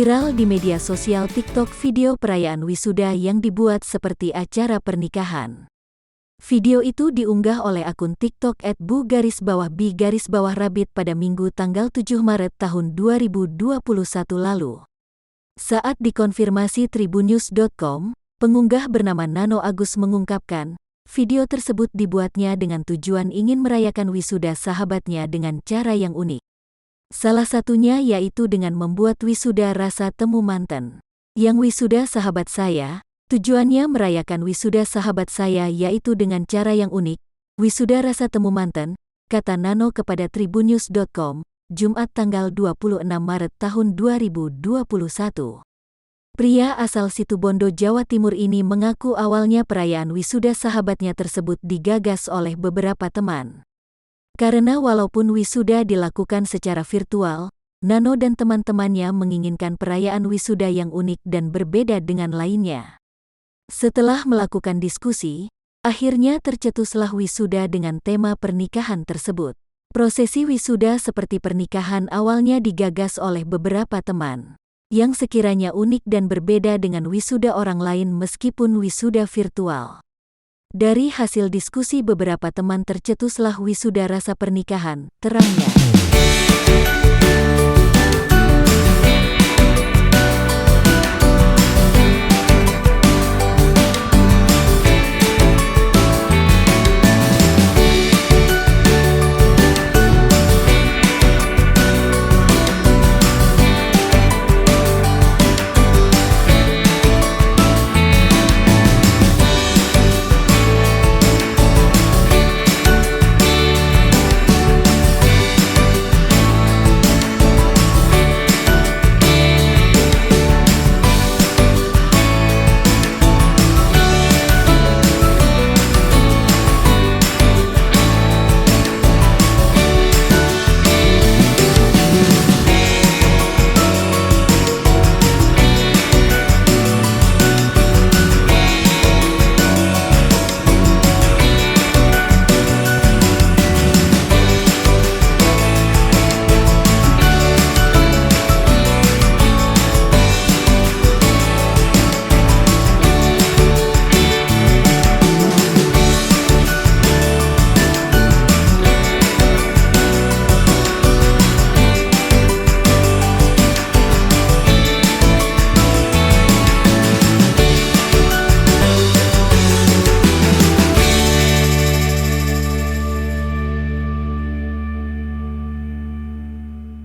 Viral di media sosial TikTok video perayaan wisuda yang dibuat seperti acara pernikahan. Video itu diunggah oleh akun TikTok @bu_bi_rabbit pada Minggu tanggal 7 Maret tahun 2021 lalu. Saat dikonfirmasi tribunnews.com, pengunggah bernama Nano Agus mengungkapkan, video tersebut dibuatnya dengan tujuan ingin merayakan wisuda sahabatnya dengan cara yang unik. Salah satunya yaitu dengan membuat wisuda rasa temu mantan. Yang wisuda sahabat saya, tujuannya merayakan wisuda sahabat saya yaitu dengan cara yang unik, wisuda rasa temu mantan, kata Nano kepada tribunnews.com, Jumat tanggal 26 Maret tahun 2021. Pria asal Situbondo, Jawa Timur ini mengaku awalnya perayaan wisuda sahabatnya tersebut digagas oleh beberapa teman. Karena walaupun wisuda dilakukan secara virtual, Nano dan teman-temannya menginginkan perayaan wisuda yang unik dan berbeda dengan lainnya. Setelah melakukan diskusi, akhirnya tercetuslah wisuda dengan tema pernikahan tersebut. Prosesi wisuda seperti pernikahan awalnya digagas oleh beberapa teman, yang sekiranya unik dan berbeda dengan wisuda orang lain meskipun wisuda virtual. Dari hasil diskusi beberapa teman tercetuslah wisuda rasa pernikahan, terangnya.